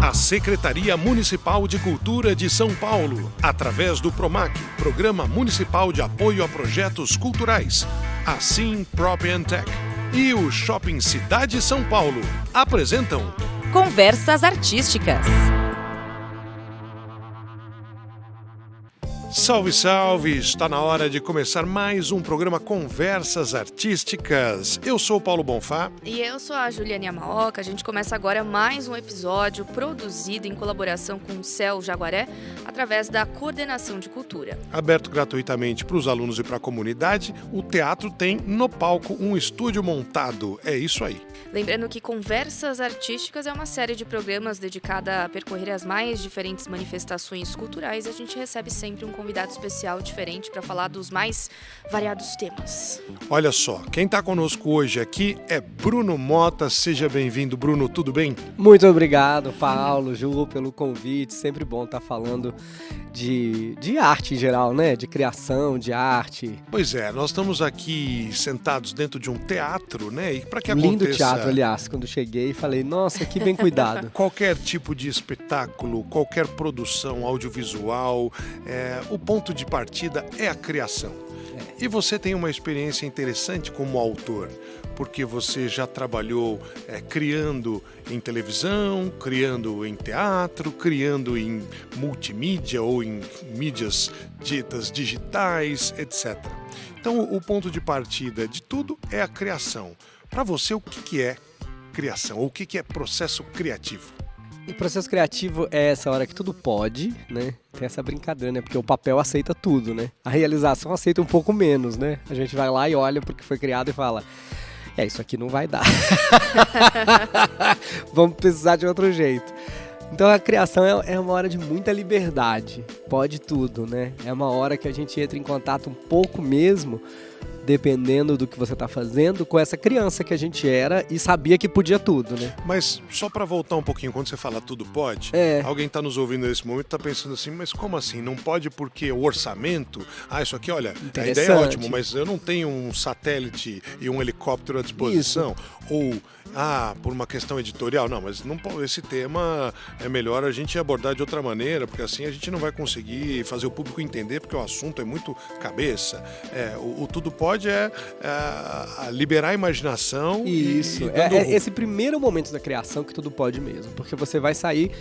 A Secretaria Municipal de Cultura de São Paulo, através do PROMAC, Programa Municipal de Apoio a Projetos Culturais, a Sim Prop and Tech e o Shopping Cidade São Paulo apresentam Conversas Artísticas. Salve, salve! Está na hora de começar mais um programa Conversas Artísticas. Eu sou o Paulo Bonfá. E eu sou a Juliane Amaoka. A gente começa agora mais um episódio produzido em colaboração com o CEL Jaguaré, através da Coordenação de Cultura. Aberto gratuitamente para os alunos e para a comunidade, o teatro tem no palco um estúdio montado. É isso aí. Lembrando que Conversas Artísticas é uma série de programas dedicada a percorrer as mais diferentes manifestações culturais. A gente recebe sempre um convidado especial diferente para falar dos mais variados temas. Olha só, quem está conosco hoje aqui é Bruno Mota. Seja bem-vindo, Bruno, tudo bem? Muito obrigado, Paulo, Ju, pelo convite. Sempre bom estar falando de arte em geral, né? De criação, de arte. Pois é, nós estamos aqui sentados dentro de um teatro, né? E para que aconteça... Lindo teatro, aliás. Quando cheguei, falei, nossa, que bem cuidado. Qualquer tipo de espetáculo, qualquer produção audiovisual, o ponto de partida é a criação. E você tem uma experiência interessante como autor, porque você já trabalhou criando em televisão, criando em teatro, criando em multimídia ou em mídias ditas digitais, etc. Então, o ponto de partida de tudo é a criação. Para você, o que é criação? Ou o que é processo criativo? O processo criativo é essa hora que tudo pode, né? Tem essa brincadeira, né? Porque o papel aceita tudo, né? A realização aceita um pouco menos, né? A gente vai lá e olha pro que foi criado e fala... isso aqui não vai dar. Vamos precisar de outro jeito. Então a criação é uma hora de muita liberdade. Pode tudo, né? É uma hora que a gente entra em contato um pouco mesmo, dependendo do que você está fazendo, com essa criança que a gente era e sabia que podia tudo, né? Mas só para voltar um pouquinho, quando você fala tudo pode, alguém está nos ouvindo nesse momento e está pensando assim, mas como assim? Não pode porque o orçamento? Isso aqui, olha, a ideia é ótima, mas eu não tenho um satélite e um helicóptero à disposição. Isso. Ou... por uma questão editorial. Não, mas não, esse tema é melhor a gente abordar de outra maneira, porque assim a gente não vai conseguir fazer o público entender, porque o assunto é muito cabeça. O tudo pode liberar a imaginação. Isso, esse primeiro momento da criação que tudo pode mesmo, porque você vai sair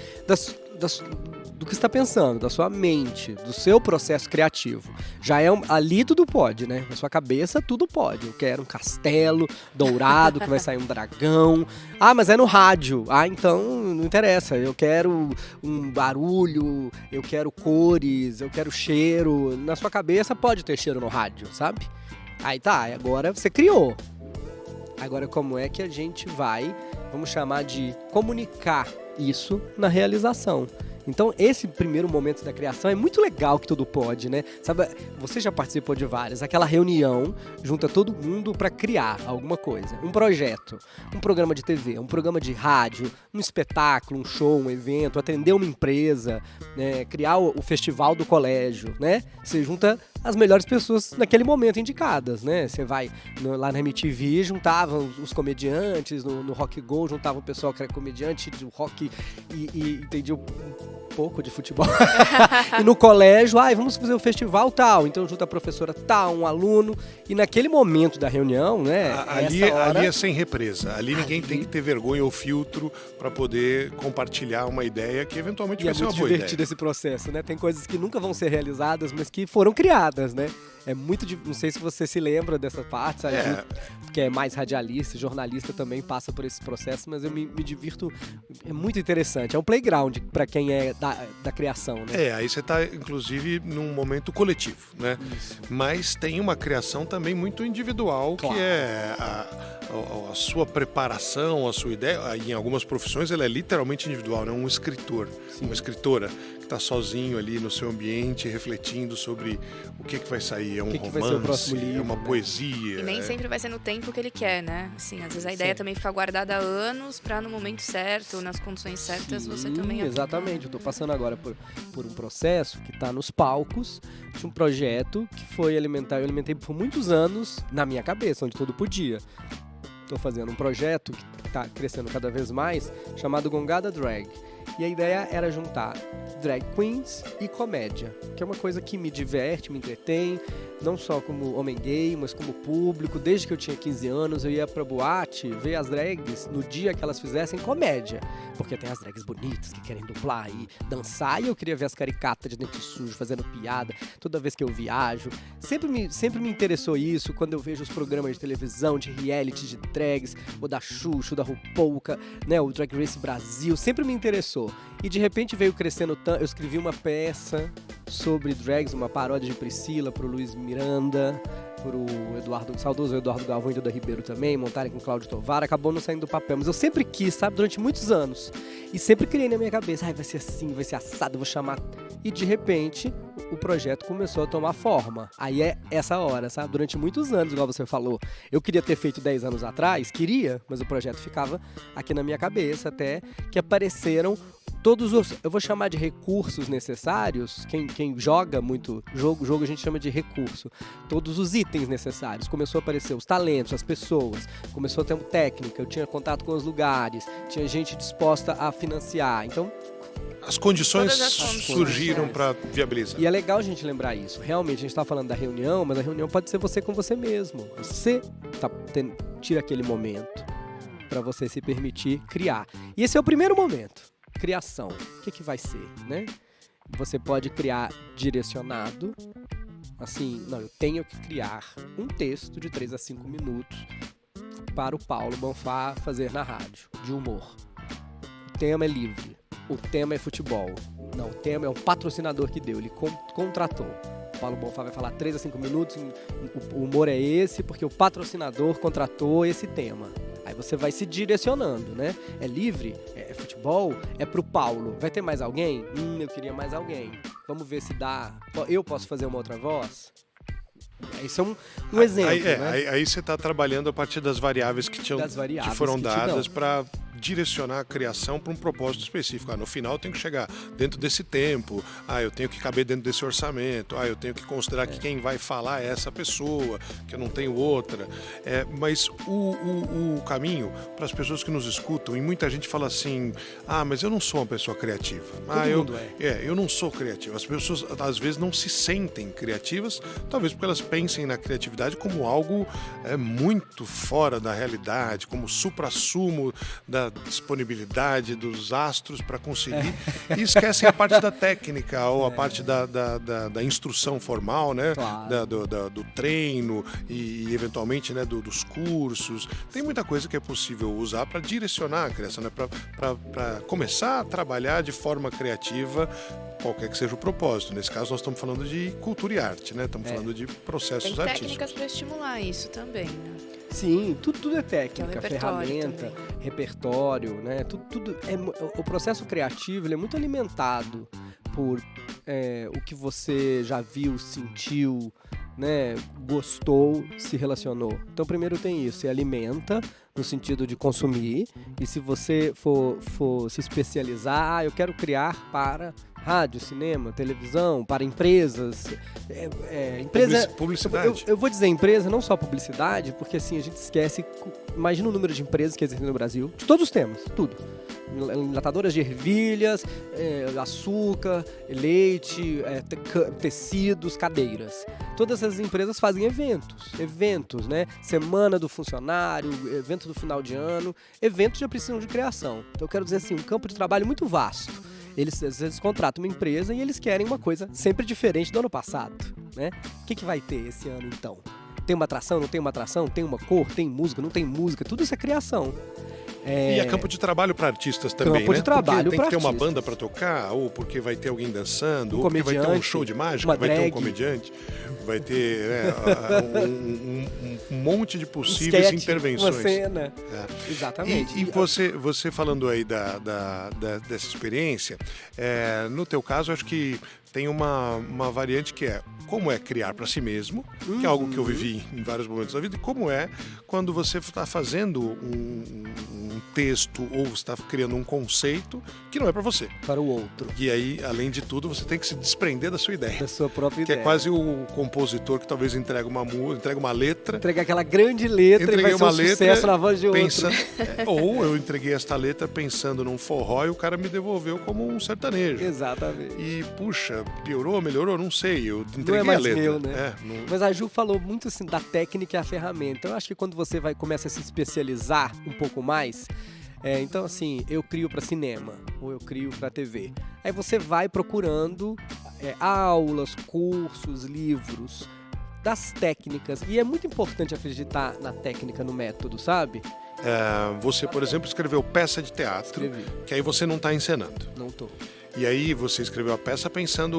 do que você está pensando, da sua mente, do seu processo criativo. Já ali tudo pode, né? Na sua cabeça tudo pode. Eu quero um castelo dourado que vai sair um dragão. Mas é no rádio. Então não interessa. Eu quero um barulho, eu quero cores, eu quero cheiro. Na sua cabeça pode ter cheiro no rádio, sabe? Agora você criou. Agora como é que a gente vai, vamos chamar de comunicar isso na realização? Então, esse primeiro momento da criação é muito legal que tudo pode, né? Sabe, você já participou de várias. Aquela reunião junta todo mundo para criar alguma coisa. Um projeto, um programa de TV, um programa de rádio, um espetáculo, um show, um evento, atender uma empresa, né? Criar o festival do colégio, né? Você junta as melhores pessoas naquele momento indicadas, né? Você vai lá na MTV, juntavam os comediantes, no Rock Go, juntavam o pessoal que era comediante do rock e entendia um pouco de futebol. E no colégio, vamos fazer o festival tal, então junta a professora tal, um aluno, e naquele momento da reunião, né? Ali é sem represa, ali ninguém tem que ter vergonha ou filtro para poder compartilhar uma ideia que eventualmente vai ser uma boa ideia. É muito divertido esse processo, né? Tem coisas que nunca vão ser realizadas, mas que foram criadas, né? É muito, não sei se você se lembra dessa parte, sabe? Que é mais radialista, jornalista também passa por esse processo, mas eu me divirto, é muito interessante. É um playground para quem é da criação, né? Aí você está, inclusive, num momento coletivo, né? Isso. Mas tem uma criação também muito individual, claro. Que é a sua preparação, a sua ideia. Em algumas profissões ela é literalmente individual, né? Um escritor, uma escritora que está sozinho ali no seu ambiente, refletindo sobre o que vai sair. É um romance, vai ser o próximo livro, é uma poesia. E nem sempre vai ser no tempo que ele quer, né? Assim, às vezes a ideia também fica guardada há anos para no momento certo, nas condições certas, você também... Exatamente. Eu estou passando agora por um processo que está nos palcos de um projeto que foi alimentar. Eu alimentei por muitos anos na minha cabeça, onde tudo podia. Estou fazendo um projeto que está crescendo cada vez mais, chamado Gongada Drag. E a ideia era juntar drag queens e comédia, que é uma coisa que me diverte, me entretém, não só como homem gay, mas como público. Desde que eu tinha 15 anos, eu ia pra boate ver as drags no dia que elas fizessem comédia, porque tem as drags bonitas que querem dublar e dançar, e eu queria ver as caricatas de dente sujo fazendo piada toda vez que eu viajo. Sempre me interessou isso, quando eu vejo os programas de televisão, de reality, de drags, o da Xuxa, o da RuPaul, né, o Drag Race Brasil, sempre me interessou. E de repente veio crescendo tanto. Eu escrevi uma peça sobre drags, uma paródia de Priscila pro Luiz Miranda, pro saudoso Eduardo Galvão e Duda Ribeiro também, montarem com Cláudio Tovar, acabou não saindo do papel. Mas eu sempre quis, sabe, durante muitos anos. E sempre criei na minha cabeça, vai ser assim, vai ser assado, vou chamar. E de repente, o projeto começou a tomar forma. Aí é essa hora, sabe? Durante muitos anos, igual você falou. Eu queria ter feito 10 anos atrás, mas o projeto ficava aqui na minha cabeça, até que apareceram todos os, eu vou chamar de recursos necessários. Quem joga muito jogo a gente chama de recurso. Todos os itens necessários. Começou a aparecer os talentos, as pessoas. Começou a ter uma técnica, eu tinha contato com os lugares. Tinha gente disposta a financiar. Então, as condições surgiram para viabilizar. E é legal a gente lembrar isso. Realmente, a gente está falando da reunião, mas a reunião pode ser você com você mesmo. Você tira aquele momento para você se permitir criar. E esse é o primeiro momento. Criação. O que vai ser, né? Você pode criar direcionado. Assim, não, eu tenho que criar um texto de 3 a 5 minutos para o Paulo Bonfá fazer na rádio, de humor. O tema é livre. O tema é futebol. Não, o tema é o patrocinador que deu. Ele contratou. O Paulo Bonfá vai falar 3 a 5 minutos. O humor é esse porque o patrocinador contratou esse tema. Aí você vai se direcionando, né? É livre? É futebol? É pro Paulo. Vai ter mais alguém? Eu queria mais alguém. Vamos ver se dá. Eu posso fazer uma outra voz? Isso é um exemplo, né? Aí você está trabalhando a partir das variáveis que foram dadas para direcionar a criação para um propósito específico. No final eu tenho que chegar dentro desse tempo, eu tenho que caber dentro desse orçamento, eu tenho que considerar que quem vai falar é essa pessoa, que eu não tenho outra. Mas o caminho para as pessoas que nos escutam, e muita gente fala assim, mas eu não sou uma pessoa criativa. Eu não sou criativo. As pessoas às vezes não se sentem criativas, talvez porque elas pensem na criatividade como algo muito fora da realidade, como suprassumo da da disponibilidade dos astros para conseguir e esquecem a parte da técnica ou a parte da instrução formal, né? Claro. Do treino e eventualmente, né, dos cursos. Tem muita coisa que é possível usar para direcionar a criação, né? Para começar a trabalhar de forma criativa, qualquer que seja o propósito. Nesse caso, nós estamos falando de cultura e arte, né? Estamos falando de processos Tem artísticos. técnicas para estimular isso também, né? Sim, tudo é técnica, ferramenta, também. repertório, né? Tudo o processo criativo ele é muito alimentado por o que você já viu, sentiu, né? Gostou, se relacionou. Então, primeiro tem isso, você alimenta no sentido de consumir, e se você for se especializar, eu quero criar para rádio, cinema, televisão, para empresas. Publicidade. Eu vou dizer empresa, não só publicidade, porque assim a gente esquece. Imagina o número de empresas que existem no Brasil, de todos os temas, tudo. Enlatadoras de ervilhas, açúcar, leite, tecidos, cadeiras. Todas essas empresas fazem eventos, né? Semana do funcionário, evento do final de ano, eventos já precisam de criação. Então eu quero dizer assim, um campo de trabalho muito vasto. Eles às vezes contratam uma empresa e eles querem uma coisa sempre diferente do ano passado, né? O que vai ter esse ano então? Tem uma atração, não tem uma atração? Tem uma cor, tem música, não tem música? Tudo isso é criação. E é campo de trabalho para artistas também, campo de trabalho porque tem que ter uma artistas. banda para tocar, ou porque vai ter alguém dançando, ou porque comediante, vai ter um show de mágica, vai ter um comediante, vai ter um monte de possíveis sketch, intervenções. Uma cena. Exatamente. E você falando aí dessa experiência, no teu caso, acho que tem uma variante que é como é criar para si mesmo, que é algo que eu vivi em vários momentos da vida, e como é quando você está fazendo um texto ou você está criando um conceito que não é para você. Para o outro. E aí, além de tudo, você tem que se desprender da sua ideia. Da sua própria Que ideia. é quase o compositor que talvez entrega uma letra. Entregar aquela grande letra e vai ser um sucesso na voz de outro. Ou eu entreguei esta letra pensando num forró e o cara me devolveu como um sertanejo. Exatamente. E, puxa, piorou, melhorou? Não sei. Eu entreguei Não é mais a letra. meu, né? Mas a Ju falou muito assim da técnica e a ferramenta. Então, eu acho que quando você começa a se especializar um pouco mais, então assim, eu crio para cinema ou eu crio para TV. Aí você vai procurando aulas, cursos, livros das técnicas. E é muito importante acreditar na técnica, no método, sabe? Você, por exemplo, escreveu peça de teatro, que aí você não está encenando. Não tô. E aí você escreveu a peça pensando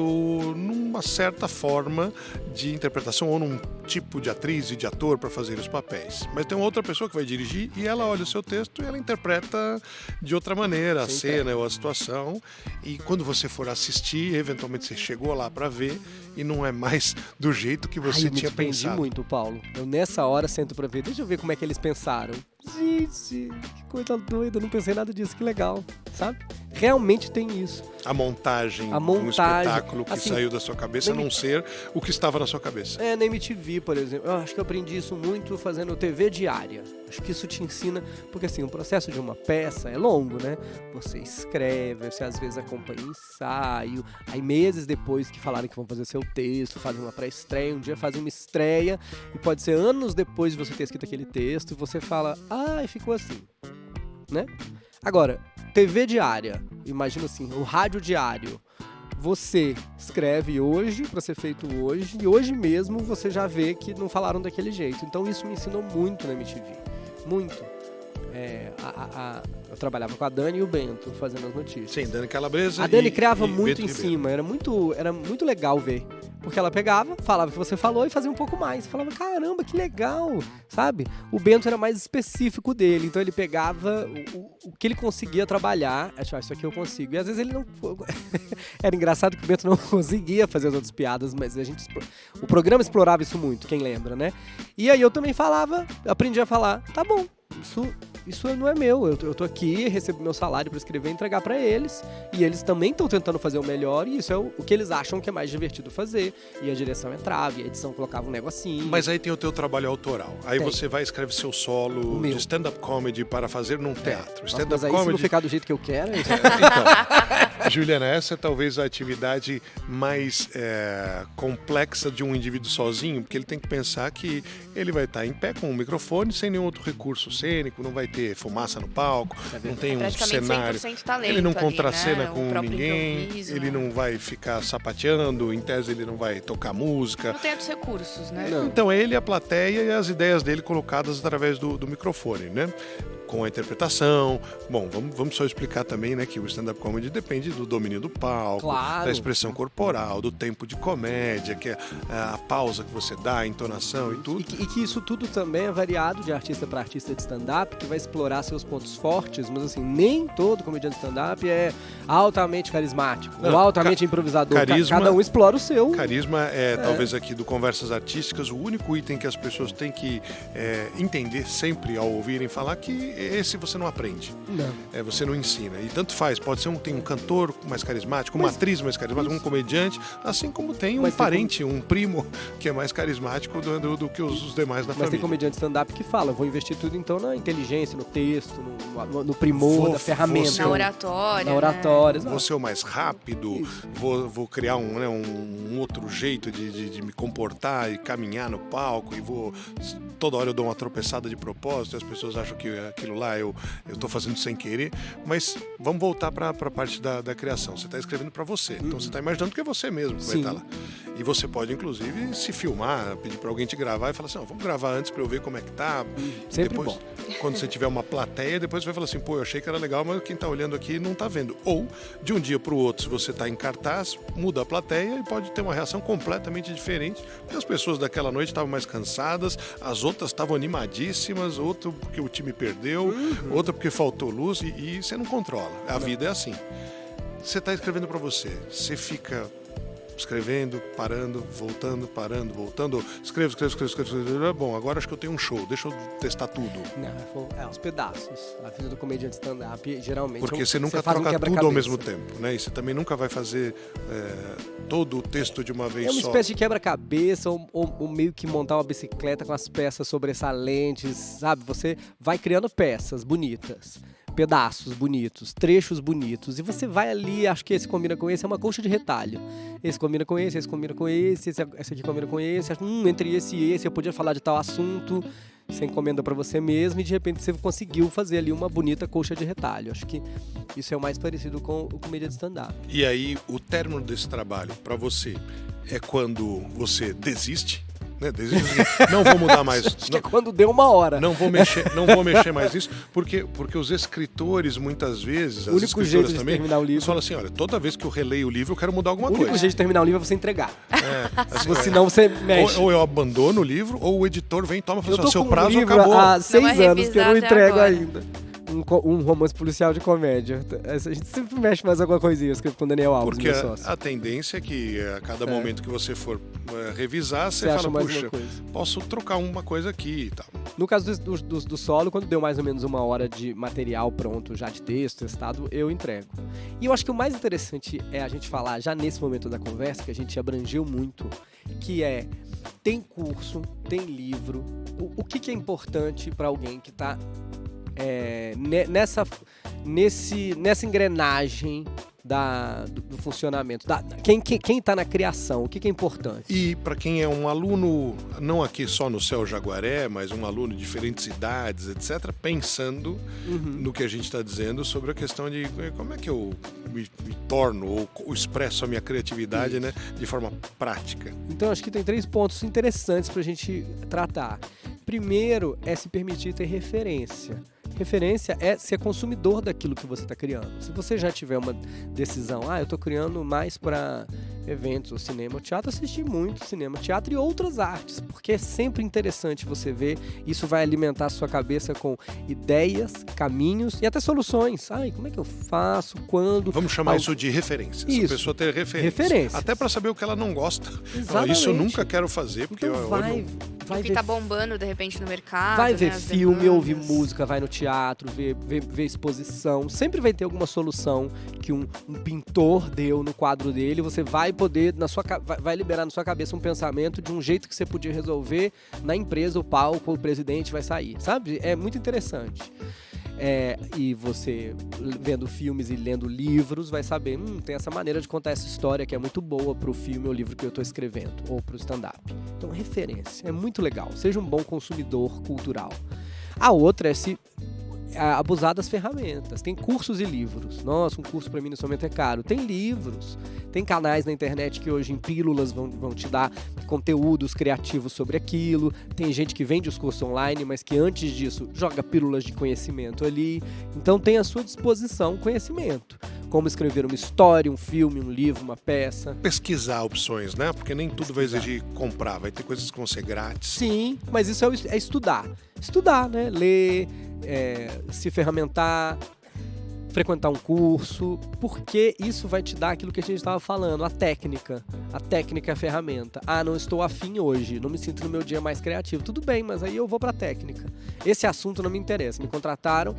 numa certa forma de interpretação ou num tipo de atriz e de ator para fazer os papéis. Mas tem uma outra pessoa que vai dirigir e ela olha o seu texto e ela interpreta de outra maneira a cena ou a situação. E quando você for assistir, eventualmente você chegou lá para ver e não é mais do jeito que você tinha pensado. Eu me muito, Paulo. Eu nessa hora sento para ver. Deixa eu ver como é que eles pensaram. Gente, que coisa doida, eu não pensei nada disso, que legal, sabe? Realmente tem isso. A montagem, um espetáculo que saiu da sua cabeça, a não ser o que estava na sua cabeça. Na MTV, por exemplo, eu acho que eu aprendi isso muito fazendo TV diária. Acho que isso te ensina, porque assim, o processo de uma peça é longo, né? Você escreve, você às vezes acompanha ensaio, aí meses depois que falaram que vão fazer seu texto, fazem uma pré-estreia, um dia fazem uma estreia, e pode ser anos depois de você ter escrito aquele texto, e você fala, e ficou assim, né? Agora, TV diária, imagina assim, o rádio diário, você escreve hoje, para ser feito hoje, e hoje mesmo você já vê que não falaram daquele jeito. Então isso me ensinou muito na MTV, muito. Eu trabalhava com a Dani e o Bento fazendo as notícias. Sim, Dani Calabresa. A Dani criava muito em cima, era muito legal ver. Porque ela pegava, falava o que você falou e fazia um pouco mais. Falava, caramba, que legal, sabe? O Bento era mais específico dele, então ele pegava o que ele conseguia trabalhar. Isso aqui eu consigo. E às vezes ele não... Era engraçado que o Bento não conseguia fazer as outras piadas, mas o programa explorava isso muito, quem lembra, né? E aí eu também aprendi a falar, tá bom, isso não é meu, eu tô aqui, recebo meu salário para escrever e entregar para eles, e eles também estão tentando fazer o melhor, e isso é o que eles acham que é mais divertido fazer, e a direção entrava, e a edição colocava um negocinho. Mas aí tem o teu trabalho autoral, aí você vai e escreve seu solo de stand-up comedy para fazer num teatro. Mas aí se não ficar do jeito que eu quero... Então, Juliana, essa é talvez a atividade mais complexa de um indivíduo sozinho, porque ele tem que pensar que ele vai estar em pé com um microfone, sem nenhum outro recurso cênico, não vai ter fumaça no palco, não tem um cenário, talento, ele não contracena né? com ninguém, ele não vai ficar sapateando, em tese ele não vai tocar música. Não tem outros recursos, né? Não. Então ele, a plateia e as ideias dele colocadas através do microfone, né? Com a interpretação. Bom, vamos só explicar também, né, que o stand-up comedy depende do domínio do palco, da expressão corporal, do tempo de comédia, que é a pausa que você dá, a entonação e tudo. E que isso tudo também é variado de artista para artista de stand-up, que vai explorar seus pontos fortes, mas assim, nem todo comediante de stand-up é altamente carismático, ou altamente improvisador. Cada um explora o seu. Carisma talvez aqui do Conversas Artísticas, o único item que as pessoas têm que entender sempre ao ouvirem falar que esse você não aprende. Não. Você não ensina. E tanto faz. Pode ser tem um cantor mais carismático, uma atriz mais carismática, um comediante, assim como tem um parente, um primo que é mais carismático do que os demais da família. Mas tem comediante stand-up que fala, vou investir tudo então na inteligência, no texto, no primor da ferramenta. Na oratória. Na oratória. Vou ser o mais rápido, vou criar um outro jeito de me comportar e caminhar no palco, e toda hora eu dou uma tropeçada de propósito, e as pessoas acham que aquilo lá eu tô fazendo sem querer. Mas vamos voltar para a parte da criação. Você está escrevendo para você, então você está imaginando que é você mesmo que vai estar lá. E você pode, inclusive, se filmar, pedir para alguém te gravar e falar assim, vamos gravar antes para eu ver como é que tá. Sempre depois, bom. Quando você tiver uma plateia, depois você vai falar assim, eu achei que era legal, mas quem está olhando aqui não está vendo. Ou, de um dia para o outro, se você está em cartaz, muda a plateia e pode ter uma reação completamente diferente, porque as pessoas daquela noite estavam mais cansadas, as outras estavam animadíssimas, outro porque o time perdeu, outra porque faltou luz, e você não controla. A vida é assim. Você está escrevendo para você fica escrevendo, parando, voltando, parando, voltando. Escrevo. Bom, agora acho que eu tenho um show, deixa eu testar tudo. Não, os pedaços. A vida do comediante stand-up, geralmente... Porque você nunca troca tudo ao mesmo tempo, né? E você também nunca vai fazer todo o texto de uma vez só. É uma espécie de quebra-cabeça ou meio que montar uma bicicleta com as peças sobressalentes, sabe? Você vai criando peças bonitas. Pedaços bonitos, trechos bonitos, e você vai ali, acho que esse combina com esse, é uma colcha de retalho. Esse combina com esse combina com esse aqui combina com esse, entre esse e esse eu podia falar de tal assunto, você encomenda pra você mesmo e de repente você conseguiu fazer ali uma bonita colcha de retalho. Acho que isso é o mais parecido com o comédia de stand-up. E aí, o término desse trabalho, pra você, é quando você desiste? Né? Não vou mudar mais. Acho que é quando deu uma hora. Não vou mexer mais nisso, porque os escritores, muitas vezes, as único jeito de também, terminar o livro, falam assim, olha, toda vez que eu releio o livro, eu quero mudar alguma coisa. O único jeito de terminar o livro é você entregar. Senão você mexe. Ou eu abandono o livro, ou o editor vem e toma e fala assim, seu prazo livro acabou. Há 6 anos que eu não entrego agora. ainda. Um romance policial de comédia. A gente sempre mexe mais alguma coisinha, eu escrevo com o Daniel Alves, porque meu sócio. a tendência é que a cada momento que você for revisar, você acha fala, mais puxa, uma coisa. posso trocar uma coisa aqui e tal. No caso do solo, quando deu mais ou menos uma hora de material pronto, já de texto, testado, eu entrego. E eu acho que o mais interessante é a gente falar, já nesse momento da conversa, que a gente abrangeu muito, que é, tem curso, tem livro, o que é importante para alguém que está nessa engrenagem do funcionamento, quem está na criação, o que é importante? E para quem é um aluno, não aqui só no Céu Jaguaré, mas um aluno de diferentes idades, etc., pensando no que a gente está dizendo sobre a questão de como é que eu me torno ou expresso a minha criatividade, né, de forma prática. Então acho que tem 3 pontos interessantes para a gente tratar. Primeiro é se permitir ter referência. Referência é ser consumidor daquilo que você está criando. Se você já tiver uma decisão, eu estou criando mais para eventos, ou cinema, ou teatro, assistir muito cinema, teatro e outras artes, porque é sempre interessante você ver, isso vai alimentar a sua cabeça com ideias, caminhos e até soluções. Como é que eu faço, quando... Vamos chamar isso de referências. Isso. A pessoa ter referências. Até para saber o que ela não gosta. Isso eu nunca quero fazer, porque então vai o que tá bombando, de repente, no mercado. Vai ver né, filme, ouvir música, vai no teatro, ver exposição. Sempre vai ter alguma solução que um pintor deu no quadro dele. Você vai poder, vai liberar na sua cabeça um pensamento de um jeito que você podia resolver na empresa, o palco, o presidente vai sair, sabe? É muito interessante. E você, vendo filmes e lendo livros, vai saber, tem essa maneira de contar essa história que é muito boa pro filme ou livro que eu tô escrevendo, ou pro stand-up. Então, referência, é muito legal. Seja um bom consumidor cultural. A outra é se abusar das ferramentas. Tem cursos e livros. Nossa, um curso para mim nesse momento é caro. Tem livros, tem canais na internet que hoje em pílulas vão te dar conteúdos criativos sobre aquilo. Tem gente que vende os cursos online, mas que antes disso joga pílulas de conhecimento ali. Então tem à sua disposição conhecimento. Como escrever uma história, um filme, um livro, uma peça. Pesquisar opções, né? Porque nem tudo vai exigir comprar. Vai ter coisas que vão ser grátis. Sim, mas isso é estudar. Estudar, né? Ler, se ferramentar, frequentar um curso, porque isso vai te dar aquilo que a gente estava falando, a técnica. A técnica é a ferramenta. Não estou afim hoje, não me sinto no meu dia mais criativo. Tudo bem, mas aí eu vou para a técnica. Esse assunto não me interessa. Me contrataram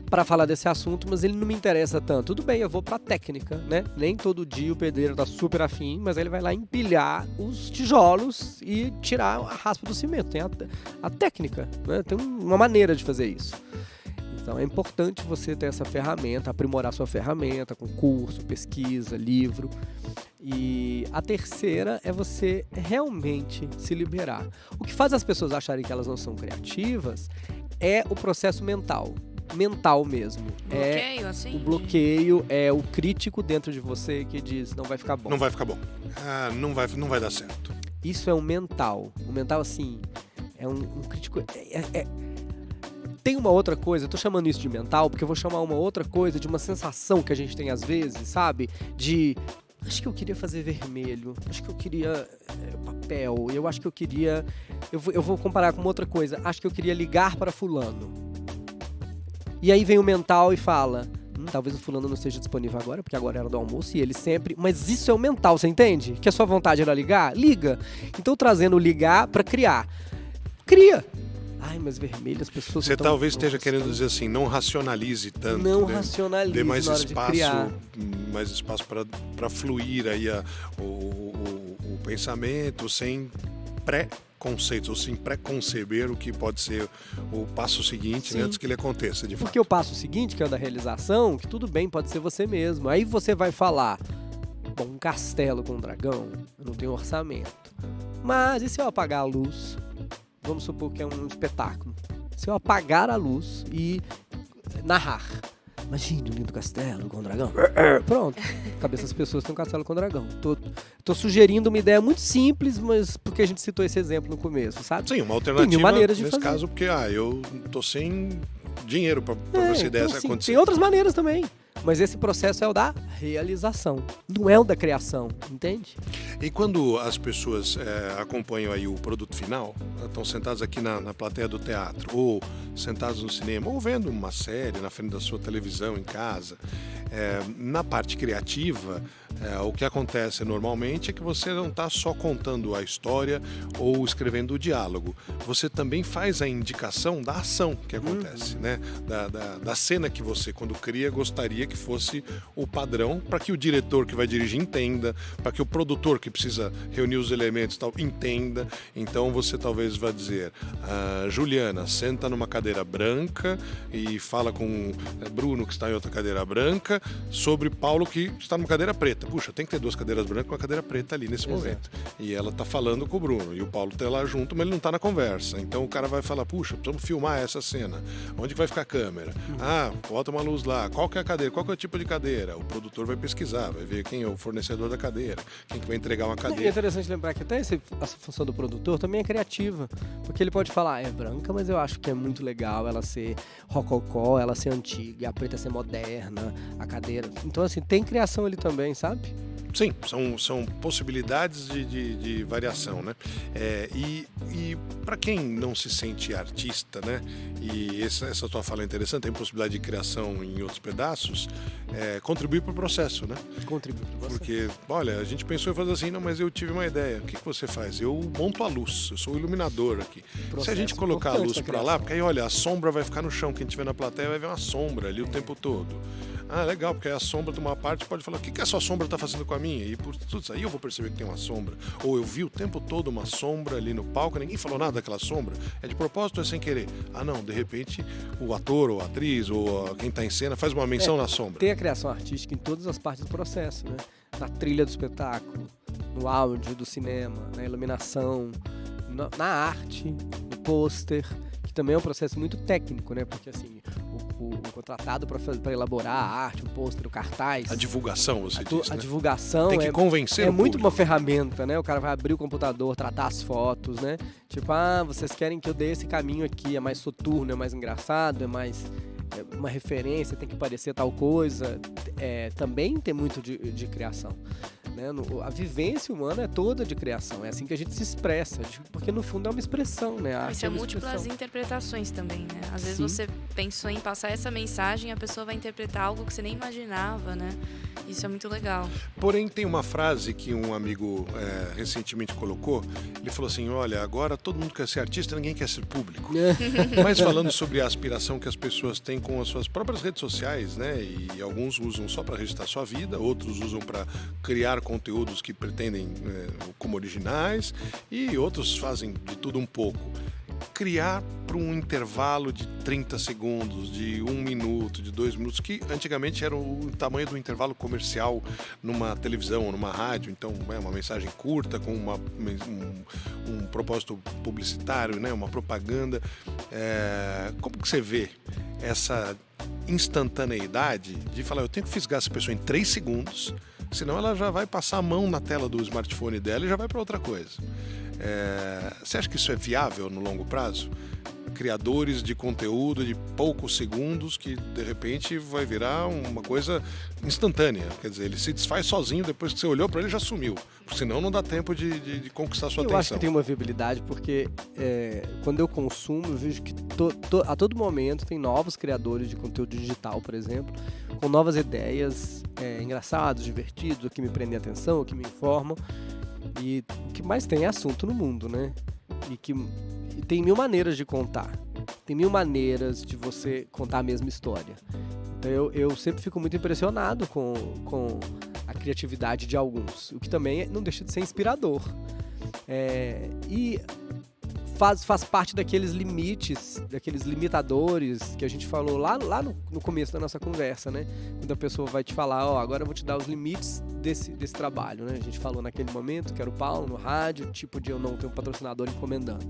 para falar desse assunto, mas ele não me interessa tanto. Tudo bem, eu vou pra técnica, né? Nem todo dia o pedreiro tá super afim, mas ele vai lá empilhar os tijolos e tirar a raspa do cimento. Tem a técnica, né? Tem uma maneira de fazer isso. Então é importante você ter essa ferramenta, aprimorar sua ferramenta com curso, pesquisa, livro. E a terceira é você realmente se liberar. O que faz as pessoas acharem que elas não são criativas é o processo mental mesmo. Bloqueio, assim? O bloqueio é o crítico dentro de você que diz, não vai ficar bom. Não vai ficar bom. Não vai dar certo. Isso é um mental. O mental, assim, é um crítico... Tem uma outra coisa, eu tô chamando isso de mental, porque eu vou chamar uma outra coisa de uma sensação que a gente tem às vezes, sabe? De... Acho que eu queria fazer vermelho, acho que eu queria papel, eu acho que eu queria... Eu vou comparar com outra coisa, acho que eu queria ligar para fulano. E aí vem o mental e fala, Talvez o fulano não esteja disponível agora, porque agora era do almoço e ele sempre... Mas isso é o mental, você entende? Que a sua vontade era ligar? Liga. Então trazendo o ligar pra criar. Cria. Ai, mas vermelho, as pessoas... Você talvez esteja querendo dizer assim, não racionalize tanto. Não racionalize dê mais na hora de criar. Mais espaço para fluir aí o pensamento sem pré-conceitos, ou sem pré-conceber o que pode ser o passo seguinte, né, antes que ele aconteça, de fato. Porque o passo seguinte, que é o da realização, que tudo bem, pode ser você mesmo. Aí você vai falar, bom, um castelo com um dragão, eu não tenho orçamento. Mas e se eu apagar a luz? Vamos supor que é um espetáculo. Se eu apagar a luz e narrar. Imagine um lindo castelo com um dragão. Pronto. Cabeça das pessoas tem um castelo com um dragão. Tô sugerindo uma ideia muito simples, mas porque a gente citou esse exemplo no começo, sabe? Sim, uma alternativa tem maneiras de nesse fazer. Caso, porque eu tô sem dinheiro para essa ideia então, acontecer. Tem outras maneiras também. Mas esse processo é o da realização, não é o da criação, entende? E quando as pessoas acompanham aí o produto final, estão sentados aqui na plateia do teatro, ou sentados no cinema, ou vendo uma série na frente da sua televisão em casa, na parte criativa, o que acontece normalmente é que você não está só contando a história ou escrevendo o diálogo, você também faz a indicação da ação que acontece, né? Da cena que você, quando cria, gostaria que fosse o padrão, para que o diretor que vai dirigir entenda, para que o produtor que precisa reunir os elementos tal entenda. Então você talvez vá dizer, Juliana, senta numa cadeira branca e fala com Bruno, que está em outra cadeira branca, sobre Paulo, que está numa cadeira preta. Puxa, tem que ter 2 cadeiras brancas com uma cadeira preta ali nesse momento. E ela tá falando com o Bruno, e o Paulo tá lá junto, mas ele não tá na conversa. Então o cara vai falar, puxa, precisamos filmar essa cena. Onde vai ficar a câmera? Bota uma luz lá. Qual que é a cadeira? Qual que é o tipo de cadeira? O produtor vai pesquisar, vai ver quem é o fornecedor da cadeira, quem que vai entregar uma cadeira. É interessante lembrar que até essa função do produtor também é criativa, porque ele pode falar, é branca, mas eu acho que é muito legal ela ser rococó, ela ser antiga, a preta ser moderna, a cadeira. Então, assim, tem criação ali também, sabe? Sim, são possibilidades de variação, né? E para quem não se sente artista, né? E essa tua fala é interessante, tem possibilidade de criação em outros pedaços, contribuir para o processo, né? Contribuir para o processo. Porque, olha, a gente pensou em fazer assim, não, mas eu tive uma ideia. O que você faz? Eu monto a luz, eu sou o iluminador aqui. Se a gente colocar a luz para lá, porque aí, olha, a sombra vai ficar no chão, quem estiver na plateia vai ver uma sombra ali o tempo todo. Legal, porque aí a sombra de uma parte pode falar, o que essa sombra está fazendo com a minha? E por tudo isso aí eu vou perceber que tem uma sombra. Ou eu vi o tempo todo uma sombra ali no palco, ninguém falou nada daquela sombra. É de propósito ou é sem querer? Não, de repente o ator ou a atriz ou quem está em cena faz uma menção na sombra. Tem a criação artística em todas as partes do processo, né? Na trilha do espetáculo, no áudio do cinema, na iluminação, na arte, no pôster, que também é um processo muito técnico, né? Porque assim, o contratado para elaborar a arte, o pôster, o cartaz. A divulgação, você diz, A né? divulgação tem que convencer é o muito público. uma ferramenta, né? O cara vai abrir o computador, tratar as fotos, né? Tipo, vocês querem que eu dê esse caminho aqui, é mais soturno, é mais engraçado, é mais uma referência, tem que parecer tal coisa. Também tem muito de criação. Né? A vivência humana é toda de criação, é assim que a gente se expressa, porque no fundo é uma expressão, né? A arte Isso é uma múltiplas expressão. interpretações também, né? Às vezes Sim. você pensou em passar essa mensagem, a pessoa vai interpretar algo que você nem imaginava, né? Isso é muito legal. Porém, tem uma frase que um amigo recentemente colocou. Ele falou assim, olha, agora todo mundo quer ser artista, ninguém quer ser público. Mas falando sobre a aspiração que as pessoas têm com as suas próprias redes sociais, né? E alguns usam só para registrar sua vida, outros usam para criar conteúdos que pretendem como originais, e outros fazem de tudo um pouco. Criar para um intervalo de 30 segundos, de 1 minuto, de 2 minutos, que antigamente era o tamanho do intervalo comercial numa televisão ou numa rádio. Então é uma mensagem curta com um propósito publicitário, né? Uma propaganda. Como que você vê essa instantaneidade de falar, eu tenho que fisgar essa pessoa em 3 segundos, senão ela já vai passar a mão na tela do smartphone dela e já vai para outra coisa. Você acha que isso é viável no longo prazo? criadores de conteúdo de poucos segundos que de repente vai virar uma coisa instantânea. Quer dizer, ele se desfaz sozinho, depois que você olhou para ele já sumiu. Porque senão não dá tempo de conquistar sua atenção. Eu acho que tem uma viabilidade porque quando eu consumo, eu vejo que a todo momento tem novos criadores de conteúdo digital, por exemplo, com novas ideias engraçados, divertidos, o que me prendem a atenção, o que me informam. E o que mais tem é assunto no mundo, né? E tem 1000 maneiras de contar. Tem 1000 maneiras de você contar a mesma história. Então eu sempre fico muito impressionado com a criatividade de alguns. O que também não deixa de ser inspirador. E faz parte daqueles limites, daqueles limitadores que a gente falou lá no começo da nossa conversa, né? Quando a pessoa vai te falar, agora eu vou te dar os limites desse trabalho, né? A gente falou naquele momento que era o Paulo no rádio, tipo de eu não ter um patrocinador encomendando.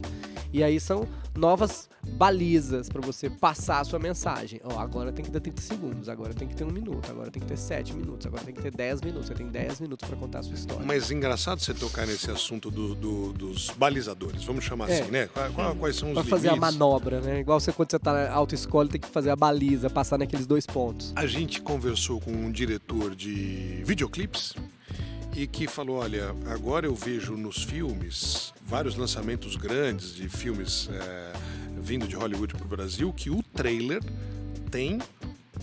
E aí são novas balizas para você passar a sua mensagem. Agora tem que ter 30 segundos, agora tem que ter 1 minuto, agora tem que ter 7 minutos, agora tem que ter 10 minutos. Você tem 10 minutos para contar a sua história. Mas engraçado você tocar nesse assunto dos balizadores, vamos chamar assim, né? Quais são os limites? Pra fazer a manobra, né? Igual quando você tá na autoescola, tem que fazer a baliza, passar naqueles 2 pontos. A gente conversou com um diretor de videoclipes e que falou, olha, agora eu vejo nos filmes, vários lançamentos grandes de filmes vindo de Hollywood para o Brasil, que o trailer tem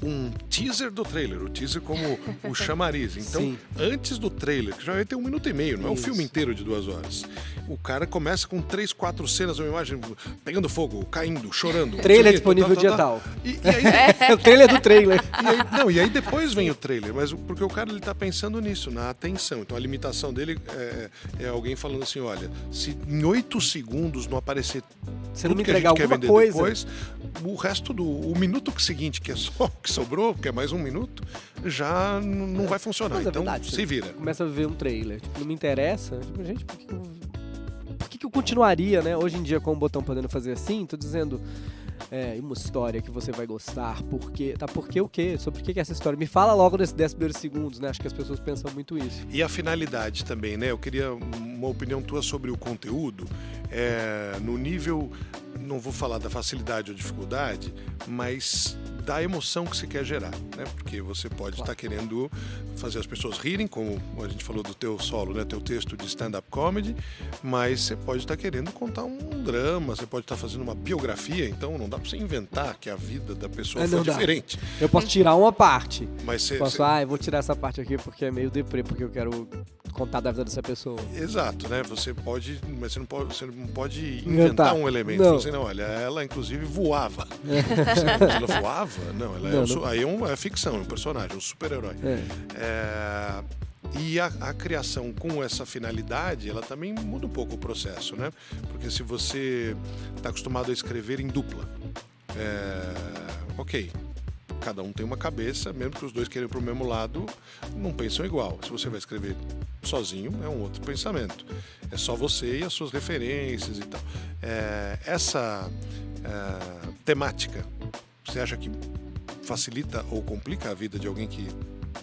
um teaser do trailer, o teaser como o chamariz. Então, Sim. antes do trailer, que já vai ter 1 minuto e meio, não é um filme inteiro de 2 horas. O cara começa com 3, 4 cenas, uma imagem pegando fogo, caindo, chorando. Trailer disponível dia tal. E aí, O trailer do trailer. e aí depois vem o trailer, mas porque o cara ele tá pensando nisso, na atenção. Então a limitação dele é alguém falando assim, olha, se em 8 segundos não aparecer Você não me tudo que a gente entregar quer alguma vender coisa. depois, o resto o minuto seguinte, que é só o que sobrou, que é mais 1 minuto, já não vai funcionar. Mas é Então verdade, se vira. Começa a ver um trailer. Tipo, não me interessa. Tipo, gente, por que eu continuaria, né? Hoje em dia, com o botão podendo fazer assim, tô dizendo uma história que você vai gostar, porque o quê? Sobre o que é essa história? Me fala logo nesses 10 primeiros segundos, né? Acho que as pessoas pensam muito isso. E a finalidade também, né? Eu queria uma opinião tua sobre o conteúdo, no nível, não vou falar da facilidade ou dificuldade, mas da emoção que você quer gerar, né? Porque você pode estar querendo fazer as pessoas rirem, como a gente falou do teu solo, né? Teu texto de stand-up comedy, mas você pode estar querendo contar um drama, você pode estar fazendo uma biografia, então não dá pra você inventar que a vida da pessoa foi diferente. Eu posso tirar uma parte. Mas eu vou tirar essa parte aqui porque é meio deprê, porque eu quero contar da vida dessa pessoa. Exato, né? Você pode, mas você não pode inventar um elemento. Não. Você não, olha, ela inclusive voava. Ela voava? Não, aí é ficção, é um personagem, um super-herói. E a criação com essa finalidade, ela também muda um pouco o processo, né? Porque se você está acostumado a escrever em dupla, ok, cada um tem uma cabeça, mesmo que os dois queiram ir para o mesmo lado, não pensam igual. Se você vai escrever sozinho, é um outro pensamento. É só você e as suas referências e tal. Essa temática, você acha que facilita ou complica a vida de alguém que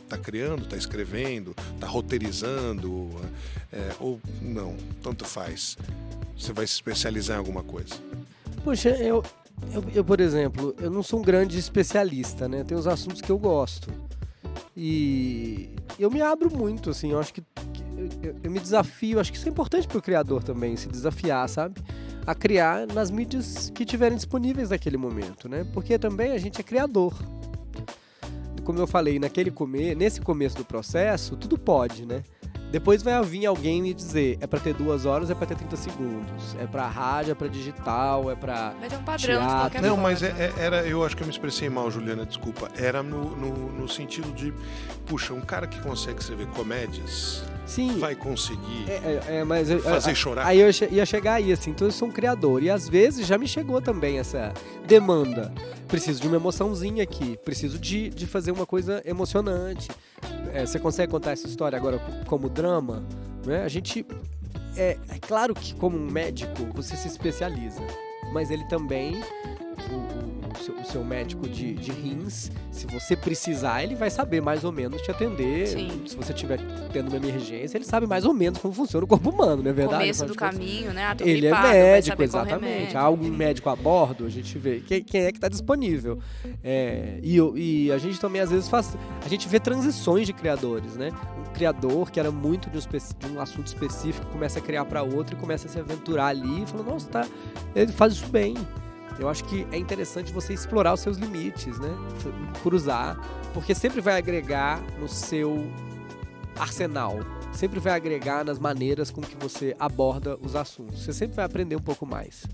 está criando, está escrevendo, está roteirizando, ou não, tanto faz? Você vai se especializar em alguma coisa? Poxa, eu, por exemplo, eu não sou um grande especialista, né? Tem os assuntos que eu gosto. E eu me abro muito, assim, eu acho que eu me desafio, acho que isso é importante para o criador também, se desafiar, sabe? A criar nas mídias que tiverem disponíveis naquele momento, né? Porque também a gente é criador. Como eu falei, nesse começo do processo, tudo pode, né? Depois vai vir alguém me dizer, é pra ter 2 horas, é pra ter 30 segundos. É pra rádio, é pra digital, é pra vai ter um padrão de qualquer Não, forma. mas eu acho que eu me expressei mal, Juliana, desculpa. Era no sentido de, puxa, um cara que consegue escrever comédias, Sim, vai conseguir mas fazer chorar. Aí eu ia chegar aí, assim, então eu sou um criador. E às vezes já me chegou também essa demanda. Preciso de uma emoçãozinha aqui, preciso de fazer uma coisa emocionante. Você consegue contar essa história agora como drama? Né? A gente... É claro que como um médico você se especializa, mas ele também... O o seu médico de rins, se você precisar, ele vai saber mais ou menos te atender. Sim. Se você estiver tendo uma emergência, ele sabe mais ou menos como funciona o corpo humano, não é verdade? Começo do caminho, né? Tô Ele gripado, é vai médico, saber qual exatamente. remédio. Há algum médico a bordo, a gente vê quem é que está disponível. E a gente também, às vezes, a gente vê transições de criadores, né? Um criador que era muito de um assunto específico começa a criar para outro e começa a se aventurar ali e fala, nossa, ele faz isso bem. Eu acho que é interessante você explorar os seus limites, né? Cruzar, porque sempre vai agregar no seu arsenal. Sempre vai agregar nas maneiras com que você aborda os assuntos. Você sempre vai aprender um pouco mais.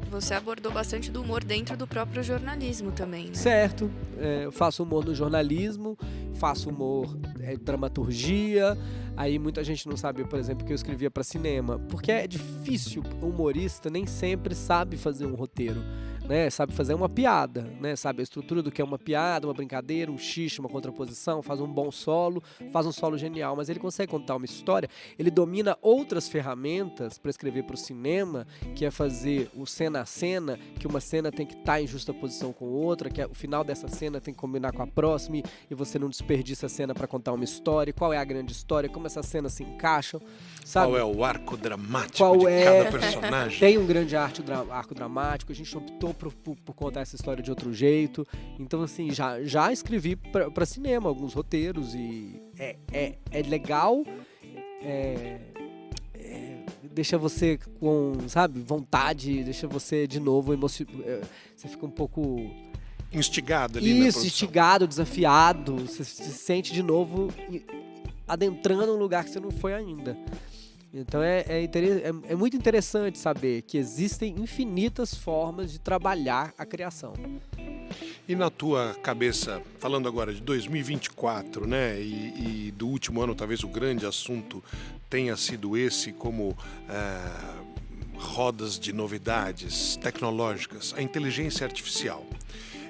Você abordou bastante do humor dentro do próprio jornalismo também, né? Certo. Eu faço humor no jornalismo, faço humor em dramaturgia. Aí muita gente não sabe, por exemplo, que eu escrevia para cinema. Porque é difícil, o humorista nem sempre sabe fazer um roteiro. Né, sabe fazer uma piada, né, sabe a estrutura do que é uma piada, uma brincadeira, um xixi, uma contraposição, faz um bom solo, faz um solo genial, mas ele consegue contar uma história, ele domina outras ferramentas para escrever para o cinema, que é fazer o cena a cena, que uma cena tem que estar em justa posição com outra, que o final dessa cena tem que combinar com a próxima e você não desperdiça a cena para contar uma história, qual é a grande história, como essas cenas se encaixam, sabe? Qual é o arco dramático de cada personagem? Tem um grande arco dramático, a gente optou por contar essa história de outro jeito. Então, assim, já escrevi para cinema alguns roteiros e é legal, deixa você com, sabe, vontade, deixa você de novo você fica um pouco instigado ali na produção. Instigado, desafiado, você se sente de novo adentrando um lugar que você não foi ainda. Então é muito interessante saber que existem infinitas formas de trabalhar a criação. E na tua cabeça, falando agora de 2024, né, e do último ano, talvez o grande assunto tenha sido esse, como rodas de novidades tecnológicas, a inteligência artificial.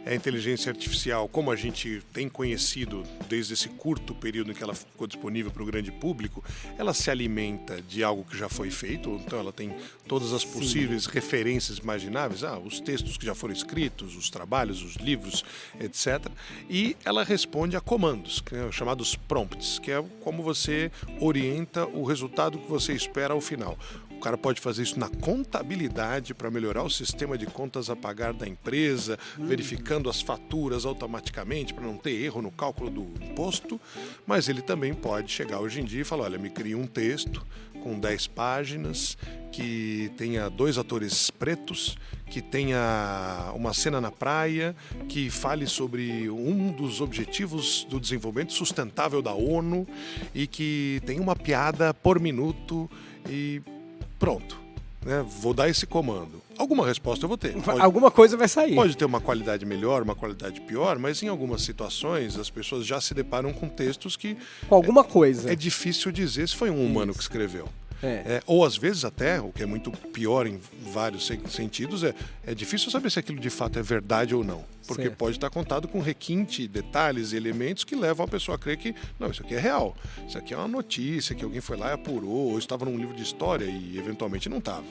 A inteligência artificial, como a gente tem conhecido desde esse curto período em que ela ficou disponível para o grande público, ela se alimenta de algo que já foi feito, então ela tem todas as possíveis referências imagináveis, os textos que já foram escritos, os trabalhos, os livros, etc. E ela responde a comandos, chamados prompts, que é como você orienta o resultado que você espera ao final. O cara pode fazer isso na contabilidade para melhorar o sistema de contas a pagar da empresa, verificando as faturas automaticamente para não ter erro no cálculo do imposto, mas ele também pode chegar hoje em dia e falar, olha, me cria um texto com 10 páginas, que tenha 2 atores pretos, que tenha uma cena na praia, que fale sobre um dos objetivos do desenvolvimento sustentável da ONU e que tenha uma piada por minuto e pronto, né? Vou dar esse comando. Alguma resposta eu vou ter. Alguma coisa vai sair. Pode ter uma qualidade melhor, uma qualidade pior, mas em algumas situações as pessoas já se deparam com textos que... Com alguma coisa. É difícil dizer se foi um humano que escreveu. Ou às vezes até, o que é muito pior em vários sentidos, é difícil saber se aquilo de fato é verdade ou não. Porque pode estar contado com requinte, detalhes e elementos que levam a pessoa a crer que, não, isso aqui é real. Isso aqui é uma notícia que alguém foi lá e apurou, ou estava num livro de história e eventualmente não estava.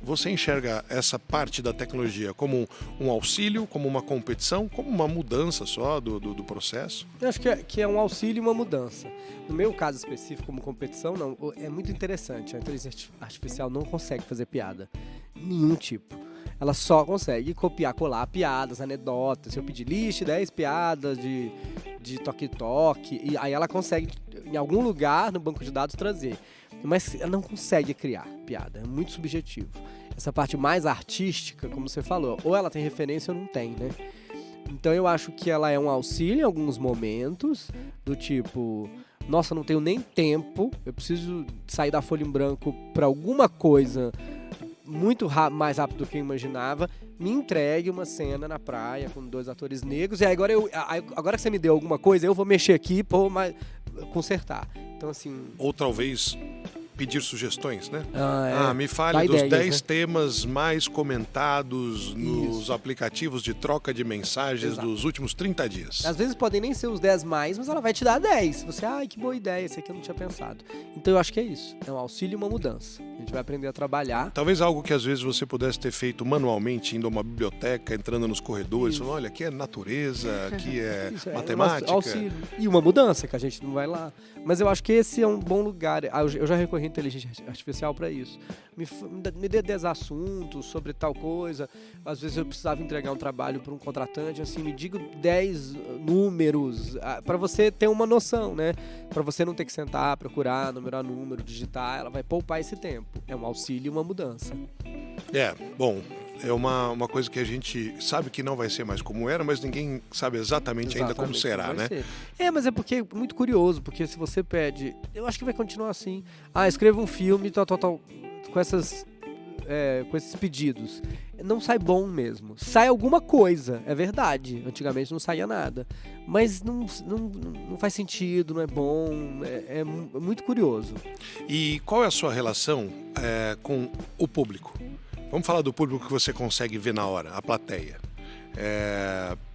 Você enxerga essa parte da tecnologia como um auxílio, como uma competição, como uma mudança só do processo? Eu acho que é um auxílio e uma mudança. No meu caso específico, como competição, não, é muito interessante. A inteligência artificial não consegue fazer piada. Nenhum tipo. Ela só consegue copiar, colar piadas, anedotas. Se eu pedir liste 10 piadas de toque-toque, e aí ela consegue, em algum lugar no banco de dados, trazer. Mas ela não consegue criar piada, é muito subjetivo. Essa parte mais artística, como você falou, ou ela tem referência ou não tem, né? Então eu acho que ela é um auxílio em alguns momentos, do tipo, nossa, não tenho nem tempo, eu preciso sair da folha em branco para alguma coisa muito mais rápido do que eu imaginava, me entregue uma cena na praia com 2 atores negros, e aí agora que você me deu alguma coisa, eu vou mexer aqui, consertar. Então, assim... Ou talvez pedir sugestões, né? Me Dá fale dos ideias, 10 né? temas mais comentados nos aplicativos de troca de mensagens Exato. dos últimos 30 dias. Às vezes podem nem ser os 10 mais, mas ela vai te dar 10. Você, que boa ideia, esse aqui eu não tinha pensado. Então eu acho que é isso. É um auxílio e uma mudança. A gente vai aprender a trabalhar. Talvez algo que às vezes você pudesse ter feito manualmente, indo a uma biblioteca, entrando nos corredores, falando, olha, aqui é natureza, aqui é Isso, matemática. auxílio. E uma mudança, que a gente não vai lá. Mas eu acho que esse é um bom lugar. Eu já recorri à inteligência artificial para isso. Me dê 10 assuntos sobre tal coisa. Às vezes eu precisava entregar um trabalho para um contratante, assim, me diga 10 números, para você ter uma noção, né? Para você não ter que sentar, procurar, numerar número, digitar. Ela vai poupar esse tempo. É um auxílio e uma mudança. Bom, é uma coisa que a gente sabe que não vai ser mais como era, mas ninguém sabe exatamente ainda como será, vai né? ser. Mas é porque é muito curioso, porque se você pede, eu acho que vai continuar assim. Escreva um filme, tal, com esses pedidos. Não sai bom mesmo. Sai alguma coisa, é verdade. Antigamente não saía nada. Mas não faz sentido, não é bom. É muito curioso. E qual é a sua relação com o público? Vamos falar do público que você consegue ver na hora, a plateia.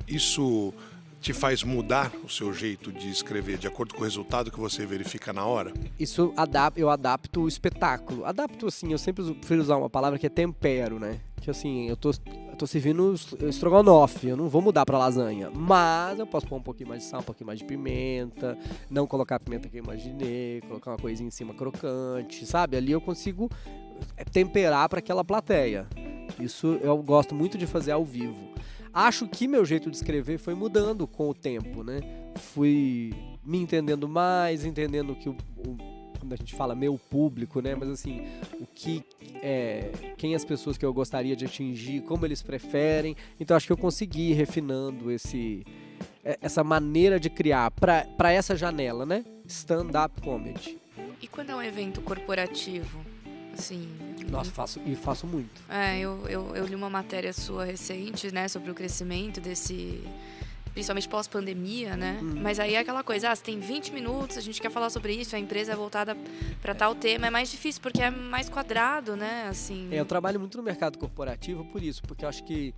Isso te faz mudar o seu jeito de escrever de acordo com o resultado que você verifica na hora? Isso eu adapto o espetáculo. Adapto, assim, eu sempre prefiro usar uma palavra que é tempero, né? Que assim, eu tô servindo estrogonofe, eu não vou mudar pra lasanha. Mas eu posso pôr um pouquinho mais de sal, um pouquinho mais de pimenta, não colocar a pimenta que eu imaginei, colocar uma coisinha em cima crocante, sabe? Ali eu consigo temperar pra aquela plateia. Isso eu gosto muito de fazer ao vivo. Acho que meu jeito de escrever foi mudando com o tempo, né? Fui me entendendo mais, entendendo que quando a gente fala meu público, né? Mas assim, quem as pessoas que eu gostaria de atingir, como eles preferem. Então acho que eu consegui ir refinando essa maneira de criar para essa janela, né? Stand-up comedy. E quando é um evento corporativo? Assim, nossa, faço muito. Eu li uma matéria sua recente, né, sobre o crescimento desse, principalmente pós-pandemia, né? Mas aí é aquela coisa, você tem 20 minutos, a gente quer falar sobre isso, a empresa é voltada para tal tema, é mais difícil porque é mais quadrado, né? Assim. Eu trabalho muito no mercado corporativo por isso, porque eu acho que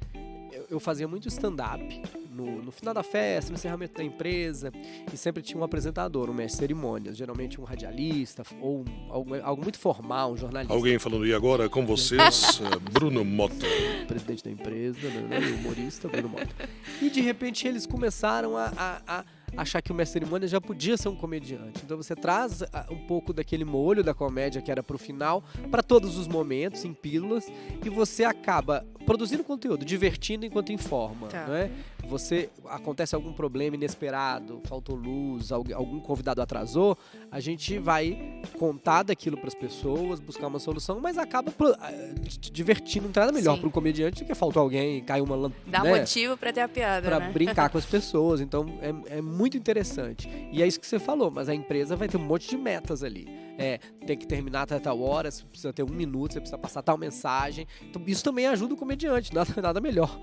eu fazia muito stand-up no final da festa, no encerramento da empresa, e sempre tinha um apresentador, um mestre de cerimônias, geralmente um radialista ou algo muito formal, um jornalista. Alguém falando, e agora com vocês, Bruno Mota. Presidente da empresa, né, humorista, Bruno Mota. E de repente eles começaram a achar que o mestre de cerimônias já podia ser um comediante. Então você traz um pouco daquele molho da comédia que era pro final, para todos os momentos, em pílulas, e você acaba produzindo conteúdo, divertindo enquanto informa, não é? Acontece algum problema inesperado, faltou luz, algum convidado atrasou, a gente vai contar daquilo para as pessoas, buscar uma solução, mas acaba divertindo. Não tem nada melhor para um comediante do que faltou alguém, caiu uma lâmpada. Dá motivo para ter a piada, para né? brincar com as pessoas. Então é muito interessante. E é isso que você falou, mas a empresa vai ter um monte de metas ali. Tem que terminar até tal hora, você precisa ter 1 minuto, você precisa passar tal mensagem. Então, isso também ajuda o comediante, nada melhor.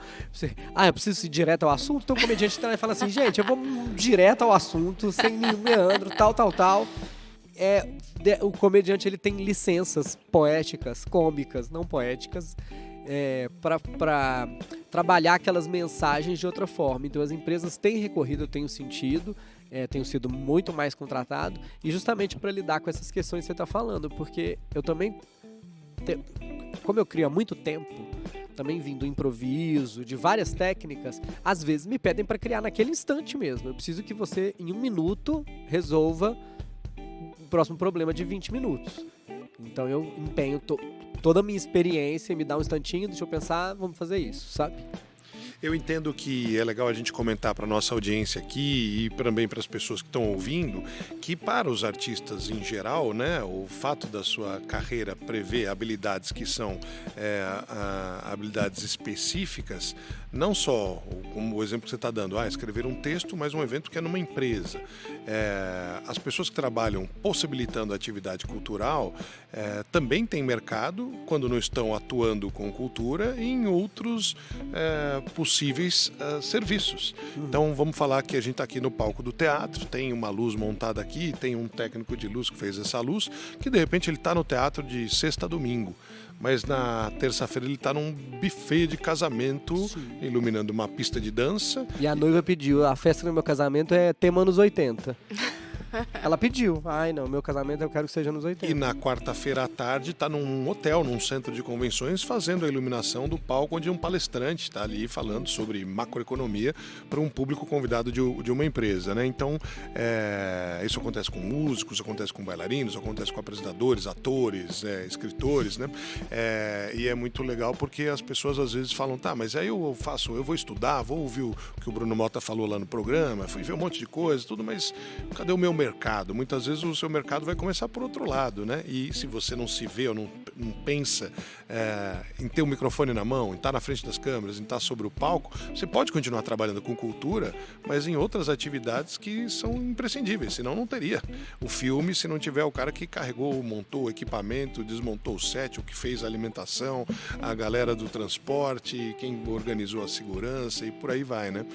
Eu preciso ir direto ao assunto, então o comediante fala assim, gente, eu vou direto ao assunto, sem nenhum meandro, tal. O comediante ele tem licenças poéticas, cômicas, não poéticas, para trabalhar aquelas mensagens de outra forma. Então as empresas têm recorrido, eu tenho sentido, tenho sido muito mais contratado, e justamente para lidar com essas questões que você está falando, porque eu também, como eu crio há muito tempo, também vindo do improviso, de várias técnicas, às vezes me pedem para criar naquele instante mesmo. Eu preciso que você, em 1 minuto, resolva o próximo problema de 20 minutos. Então eu empenho toda a minha experiência, me dá um instantinho, deixa eu pensar, vamos fazer isso, sabe? Eu entendo que é legal a gente comentar para a nossa audiência aqui e também para as pessoas que estão ouvindo que para os artistas em geral, né, o fato da sua carreira prever habilidades que são habilidades específicas, não só como o exemplo que você está dando, escrever um texto, mas um evento que é numa empresa. As pessoas que trabalham possibilitando a atividade cultural também têm mercado quando não estão atuando com cultura e em outros possíveis possíveis serviços. Então vamos falar que a gente está aqui no palco do teatro, tem uma luz montada aqui, tem um técnico de luz que fez essa luz, que de repente ele está no teatro de sexta a domingo. Mas na terça-feira ele está num buffet de casamento, iluminando uma pista de dança. E a noiva pediu, a festa do meu casamento é tema anos 80. Ela pediu, ai não, meu casamento eu quero que seja nos 80. E na quarta-feira à tarde está num hotel, num centro de convenções, fazendo a iluminação do palco, onde um palestrante está ali falando sobre macroeconomia para um público convidado de uma empresa, né? Então, isso acontece com músicos, acontece com bailarinos, acontece com apresentadores, atores, escritores, né? E é muito legal porque as pessoas às vezes falam, tá, mas aí eu vou estudar, vou ouvir o que o Bruno Mota falou lá no programa, fui ver um monte de coisa, tudo, mas cadê o meu mercado? Muitas vezes o seu mercado vai começar por outro lado, né? E se você não se vê ou não pensa em ter um microfone na mão, em estar na frente das câmeras, em estar sobre o palco, você pode continuar trabalhando com cultura, mas em outras atividades que são imprescindíveis, senão não teria o filme se não tiver o cara que carregou, montou o equipamento, desmontou o set, o que fez a alimentação, a galera do transporte, quem organizou a segurança e por aí vai, né?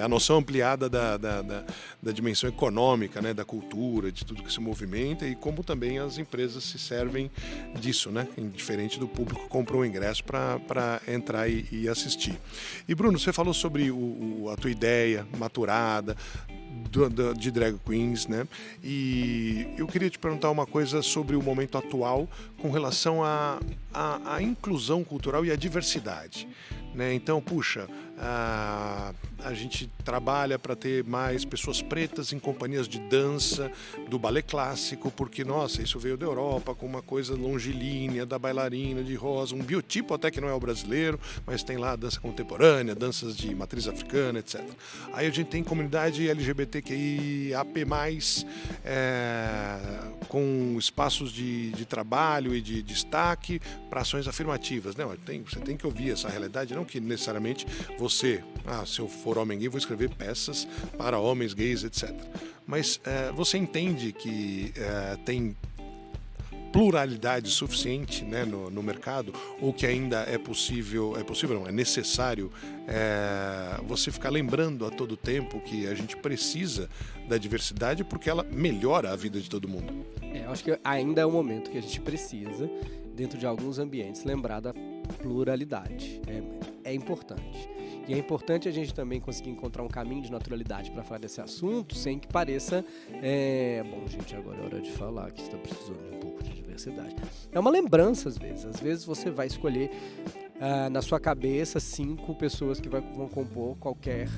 A noção ampliada da dimensão econômica, né, da cultura, de tudo que se movimenta e como também as empresas se servem disso, né, diferente do público que comprou o ingresso para entrar e assistir. E Bruno, você falou sobre a tua ideia maturada de drag queens, né? E eu queria te perguntar uma coisa sobre o momento atual com relação à inclusão cultural e à diversidade, né? Então, puxa, a gente trabalha para ter mais pessoas pretas em companhias de dança do balé clássico, porque, nossa, isso veio da Europa com uma coisa longilínea da bailarina de rosa, um biotipo até que não é o brasileiro, mas tem lá a dança contemporânea, danças de matriz africana, etc. Aí a gente tem comunidade LGBTQIAP+, com espaços de trabalho e de destaque para ações afirmativas, né? Você tem que ouvir essa realidade, não que necessariamente você, se eu for homem gay, vou escrever peças para homens gays, etc. Mas você entende que tem pluralidade suficiente, né, no mercado, ou que ainda é necessário você ficar lembrando a todo tempo que a gente precisa da diversidade porque ela melhora a vida de todo mundo? Eu acho que ainda é um momento que a gente precisa, dentro de alguns ambientes, lembrar da pluralidade. É importante. E é importante a gente também conseguir encontrar um caminho de naturalidade para falar desse assunto, sem que pareça... Bom, gente, agora é hora de falar que está precisando de um pouco de diversidade. É uma lembrança, às vezes. Às vezes você vai escolher na sua cabeça 5 pessoas que vão compor qualquer...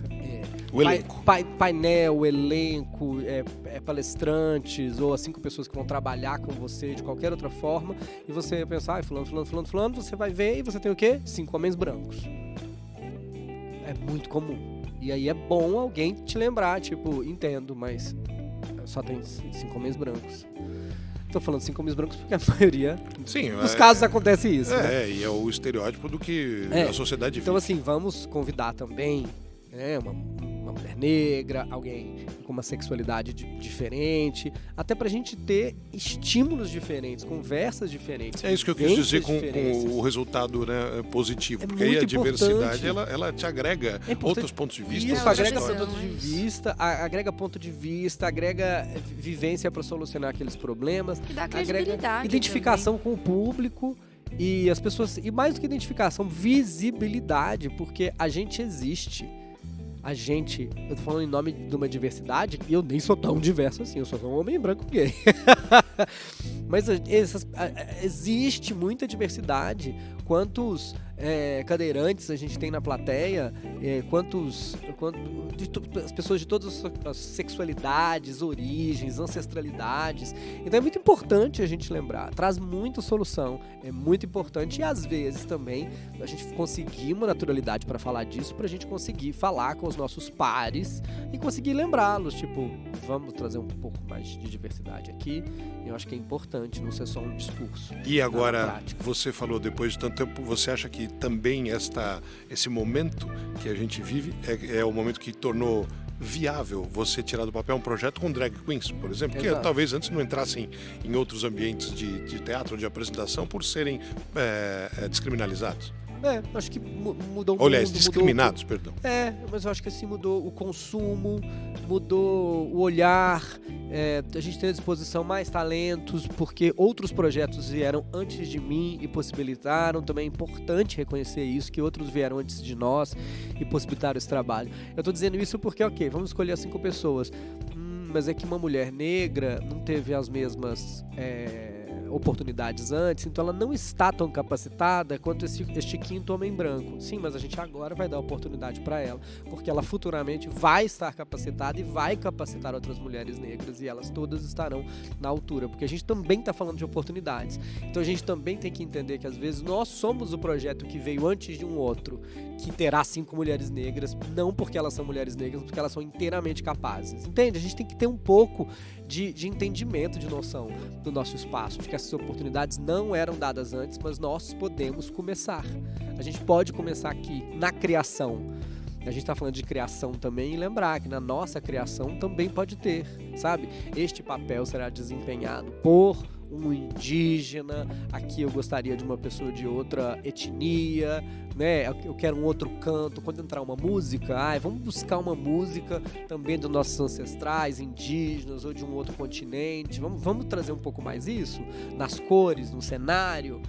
o elenco. Painel, elenco, palestrantes, ou as 5 pessoas que vão trabalhar com você de qualquer outra forma, e você pensar, fulano, você vai ver e você tem o quê? 5 homens brancos. É muito comum. E aí é bom alguém te lembrar, tipo, entendo, mas só tem 5 homens brancos. Tô falando 5 homens brancos porque a maioria dos casos acontece isso. Né? E é o estereótipo do que a sociedade vive. Então, assim, vamos convidar também uma mulher negra, alguém com uma sexualidade diferente, até pra gente ter estímulos diferentes, conversas diferentes. É isso que eu quis dizer com o resultado, né, positivo, porque aí a diversidade ela te agrega outros pontos de vista. Isso, agrega ponto de vista, agrega vivência para solucionar aqueles problemas, e dá credibilidade, agrega identificação também com o público. E as pessoas, e mais do que identificação, visibilidade, porque a gente existe. Eu tô falando em nome de uma diversidade, e eu nem sou tão diverso assim, eu sou um homem branco gay. Mas existe muita diversidade. Quantos cadeirantes a gente tem na plateia, as pessoas de todas as sexualidades, origens, ancestralidades. Então é muito importante a gente lembrar, traz muita solução, é muito importante, e às vezes também a gente conseguir uma naturalidade para falar disso, para a gente conseguir falar com os nossos pares e conseguir lembrá-los, tipo, vamos trazer um pouco mais de diversidade aqui. Eu acho que é importante, não ser só um discurso. E agora, você falou, depois de tanto tempo, você acha que também esse momento que a gente vive é o momento que tornou viável você tirar do papel um projeto com drag queens, por exemplo, que talvez antes não entrassem em outros ambientes de teatro, de apresentação, por serem descriminalizados? Acho que mudou o Aliás, mundo, discriminados, perdão. Mas eu acho que assim mudou o consumo, mudou o olhar, a gente tem à disposição mais talentos, porque outros projetos vieram antes de mim e possibilitaram, também é importante reconhecer isso, que outros vieram antes de nós e possibilitaram esse trabalho. Eu tô dizendo isso porque, vamos escolher as 5 pessoas, mas é que uma mulher negra não teve as mesmas oportunidades antes, então ela não está tão capacitada quanto este quinto homem branco. Sim, mas a gente agora vai dar oportunidade para ela, porque ela futuramente vai estar capacitada e vai capacitar outras mulheres negras, e elas todas estarão na altura, porque a gente também está falando de oportunidades. Então a gente também tem que entender que às vezes nós somos o projeto que veio antes de um outro, que terá 5 mulheres negras, não porque elas são mulheres negras, mas porque elas são inteiramente capazes. Entende? A gente tem que ter um pouco de entendimento, de noção do nosso espaço, de que essas oportunidades não eram dadas antes, mas nós podemos começar. A gente pode começar aqui, na criação. A gente está falando de criação também, e lembrar que na nossa criação também pode ter, sabe? Este papel será desempenhado por um indígena, aqui eu gostaria de uma pessoa de outra etnia, né? Eu quero um outro canto. Quando entrar uma música, vamos buscar uma música também dos nossos ancestrais, indígenas ou de um outro continente. Vamos trazer um pouco mais isso nas cores, no cenário.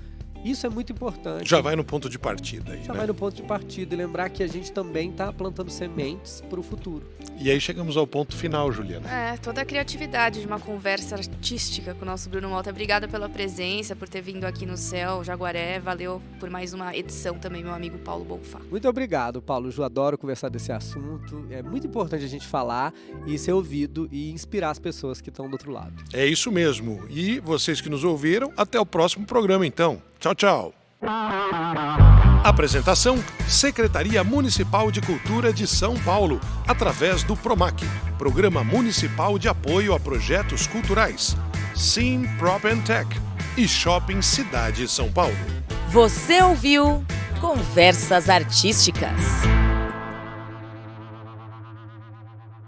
Isso é muito importante. Já vai no ponto de partida aí, vai no ponto de partida e lembrar que a gente também está plantando sementes para o futuro. E aí chegamos ao ponto final, Juliana. Toda a criatividade de uma conversa artística com o nosso Bruno Malta. Obrigada pela presença, por ter vindo aqui no Céu, Jaguaré. Valeu por mais uma edição também, meu amigo Paulo Bonfá. Muito obrigado, Paulo. Eu adoro conversar desse assunto. É muito importante a gente falar e ser ouvido e inspirar as pessoas que estão do outro lado. É isso mesmo. E vocês que nos ouviram, até o próximo programa, então. Tchau, tchau. Apresentação: Secretaria Municipal de Cultura de São Paulo, através do PROMAC, Programa Municipal de Apoio a Projetos Culturais, Sim Prop and Tech e Shopping Cidade São Paulo. Você ouviu Conversas Artísticas.